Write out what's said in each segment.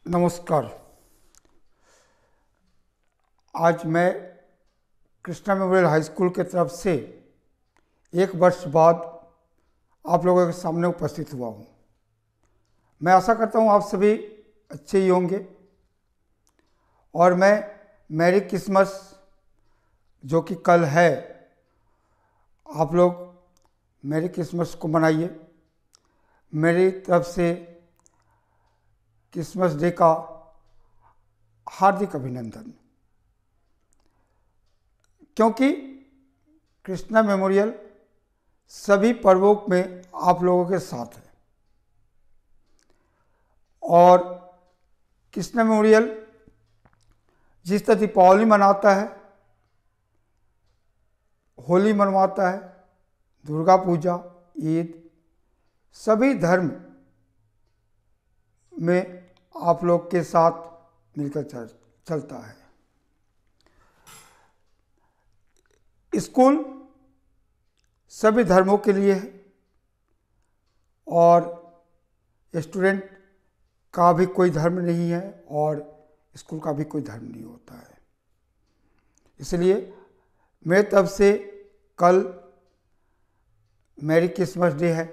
नमस्कार। आज मैं कृष्णा मेमोरियल हाई स्कूल के तरफ से एक वर्ष बाद आप लोगों के सामने उपस्थित हुआ हूँ। मैं आशा करता हूँ आप सभी अच्छे ही होंगे और मैं मैरी क्रिसमस जो कि कल है, आप लोग मैरी क्रिसमस को मनाइए। मेरी तरफ से क्रिसमस डे का हार्दिक अभिनंदन, क्योंकि कृष्णा मेमोरियल सभी पर्वों में आप लोगों के साथ है और कृष्णा मेमोरियल जिस तरह दीपावली मनाता है, होली मनवाता है, दुर्गा पूजा, ईद, सभी धर्म में आप लोग के साथ मिलकर चलता है। स्कूल सभी धर्मों के लिए है और स्टूडेंट का भी कोई धर्म नहीं है और स्कूल का भी कोई धर्म नहीं होता है। इसलिए मेरी तरफ से कल मैरी क्रिसमस डे है,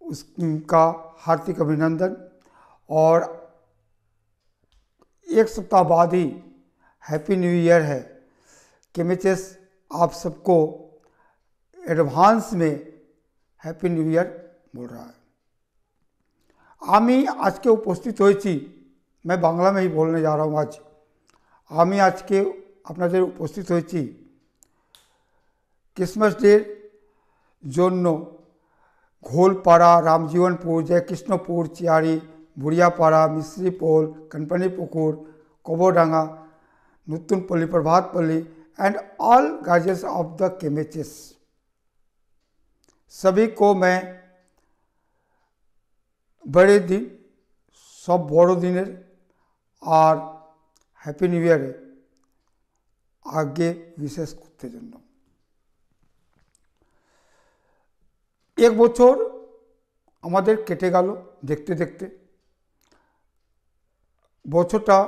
उसका हार्दिक अभिनंदन। और एक सप्ताह बाद ही हैप्पी न्यू ईयर है। केमिचेस आप सबको एडवांस में हैप्पी न्यू ईयर बोल रहा है। আমি আজকে উপস্থিত হয়েছি, मैं বাংলা में ही बोलने जा रहा हूँ आज। আমি আজকে আপনাদের উপস্থিত হয়েছি ক্রিসমাস ডের জন্য Gholpara, Ramjibanpur, Joykrishnapur, Chiyari, Buriyapara, Mishripol, Kanpani Pukur, Kabardanga, Nutanpalli, Prabhatpalli and all guardians of the केमेचेस, सभी को मैं बड़े दिन सब बड़ो दिनेर और हैप्पी न्यू ईयर आगे विशेष करते जन्य। एक बछर आमादेर केटे गेल देखते देखते। बछरटा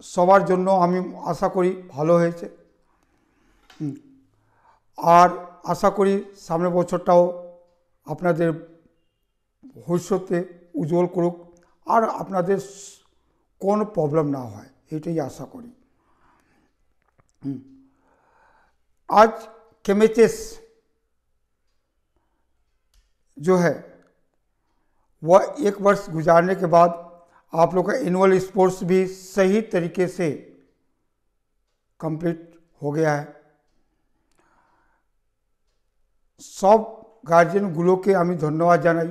सबार जन्य आमी आशा करी भालो हयेछे और आशा करी सामने बछरटाओ आपनादेर भविष्यते उज्जवल करुक और आपनादेर कोनो प्रॉब्लेम ना हय, एटाई आशा करी। आज केमेचेस जो है वह एक वर्ष गुजारने के बाद आप लोग का एनुअल स्पोर्ट्स भी सही तरीके से कंप्लीट हो गया है। सब गार्जियनगुलोके आमी धन्यवाद जानाई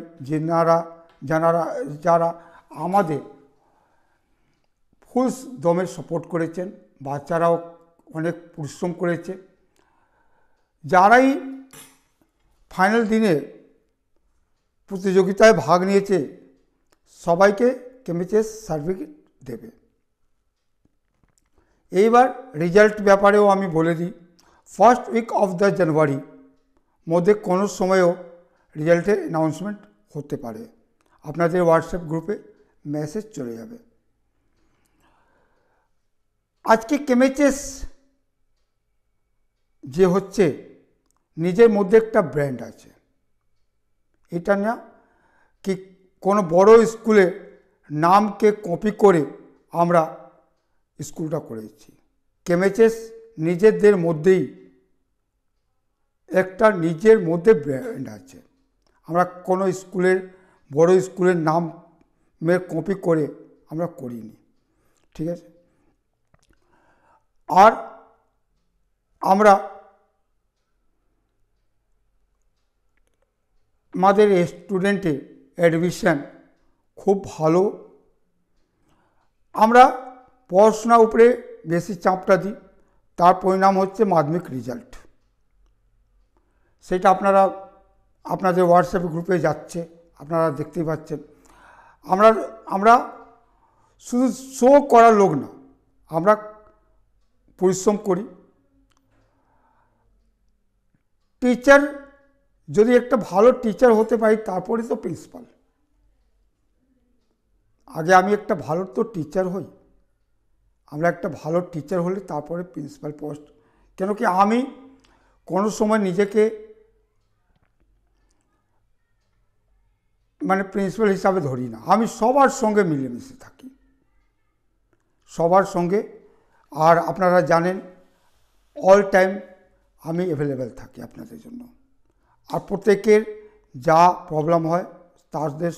যারা আমাদের ফুল দমে সাপোর্ট করেছেন। বাচ্চারাও অনেক পরিশ্রম করেছে। যারাই ফাইনাল দিনে প্রতিযোগিতায় ভাগ নিয়েছে সবাইকে কেমিচেস সার্টিফিকেট দেবে। এইবার রেজাল্ট ব্যাপারেও আমি বলে দিই, ফার্স্ট উইক অফ দ্য জানুয়ারি মধ্যে কোনো সময়ও রেজাল্টের অ্যানাউন্সমেন্ট হতে পারে। আপনাদের হোয়াটসঅ্যাপ গ্রুপে মেসেজ চলে যাবে। আজকে কেমিচেস যে হচ্ছে নিজের মধ্যে একটা ব্র্যান্ড আছে। এটা না कि কোনো বড় স্কুলের নামকে কপি করে আমরা স্কুলটা করেছি। কেমিচেস নিজেদের মধ্যেই একটা নিজের মধ্যে ব্র্যান্ড আছে। আমরা কোনো স্কুলের বড় স্কুলের নামের কপি করে আমরা করিনি, ঠিক আছে। আর আমরা আমাদের স্টুডেন্টের এডমিশন খুব ভালো। আমরা পড়াশোনার উপরে বেশি চাপটা দিই, তার পরিণাম হচ্ছে মাধ্যমিক রেজাল্ট। সেটা আপনারা আপনাদের হোয়াটসঅ্যাপ গ্রুপে যাচ্ছে, আপনারা দেখতেই পাচ্ছেন। আমরা শুধু শো করার লোক না, আমরা পরিশ্রম করি। টিচার যদি একটা ভালো টিচার হতে পারি তারপরে তো প্রিন্সিপাল। আগে আমি একটা ভালো তো টিচার হই, আমরা একটা ভালো টিচার হলে তারপরে প্রিন্সিপাল পোস্ট। কেন কি আমি কোনো সময় নিজেকে মানে প্রিন্সিপাল হিসাবে ধরি না, আমি সবার সঙ্গে মিলেমিশে থাকি, সবার সঙ্গে। আর আপনারা জানেন অল টাইম আমি অ্যাভেলেবেল থাকি আপনাদের জন্য। আর প্রত্যেকের যা প্রবলেম হয় তাদের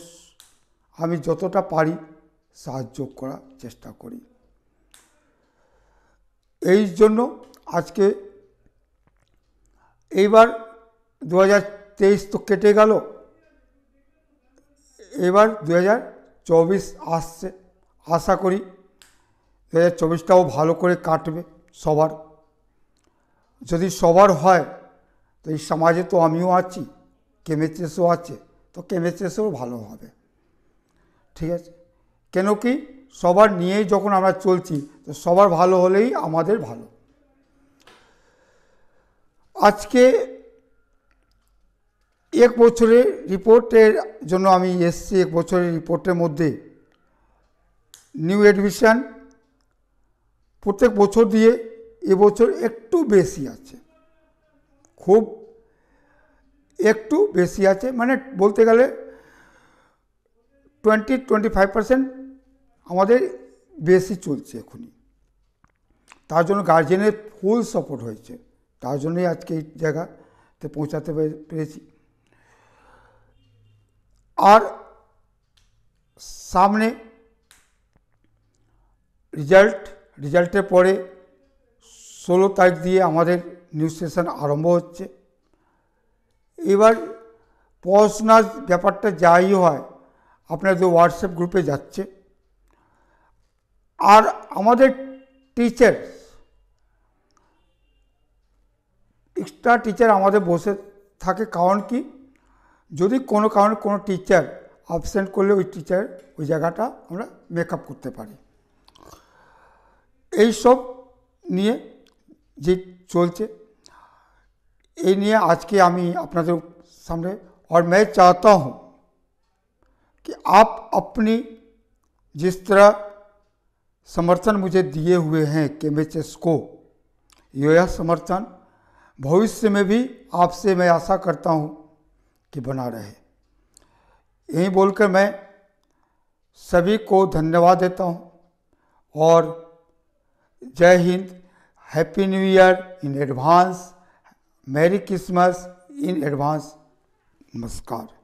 আমি যতটা পারি সাহায্য করার চেষ্টা করি। এই জন্য আজকে এইবার 2023 তো কেটে গেল, এবার 2024 আসছে। আশা করি 2024টাও ভালো করে কাটবে সবার। যদি সবার হয় তো এই সমাজে তো আমিও আছি, কেমিস্ট্রিসও আছে, তো কেমিস্ট্রিসও ভালো হবে, ঠিক আছে। কেন কি সবার নিয়েই যখন আমরা চলছি তো সবার ভালো হলেই আমাদের ভালো। আজকে এক বছরের রিপোর্টের জন্য আমি এসছি। এক বছরের রিপোর্টের মধ্যে নিউ অ্যাডমিশন প্রত্যেক বছর দিয়ে এবছর একটু বেশি আছে, খুব একটু বেশি আছে, মানে বলতে গেলে 20-25% আমাদের বেশি চলছে এখনই। তার জন্য গার্জেনের ফুল সাপোর্ট হয়েছে, তার জন্যই আজকে এই জায়গাতে পৌঁছাতে পেরেছি। আর সামনে রেজাল্টের পরে 16 তারিখ দিয়ে আমাদের নিউ সেশন আরম্ভ হচ্ছে। এবার পড়াশোনার ব্যাপারটা যাই হয় আপনাদের হোয়াটসঅ্যাপ গ্রুপে যাচ্ছে। আর আমাদের টিচার, এক্সট্রা টিচার আমাদের বসে থাকে। কারণ কি, যদি কোনো কারণে কোনো টিচার অ্যাবসেন্ট করলে ওই টিচার ওই জায়গাটা আমরা মেকআপ করতে পারি। এই সব নিয়ে যে চলছে, এই নিয়ে আজকে আমি আপনাদের सामने। और मैं चाहता हूँ कि आप अपनी जिस तरह समर्थन मुझे दिए हुए हैं केएमएचएस को, यह समर्थन भविष्य में भी आपसे मैं आशा करता हूँ कि बना रहे। यही बोलकर मैं सभी को धन्यवाद देता हूँ और जय Hind, happy new year in advance, merry Christmas in advance. नमस्कार।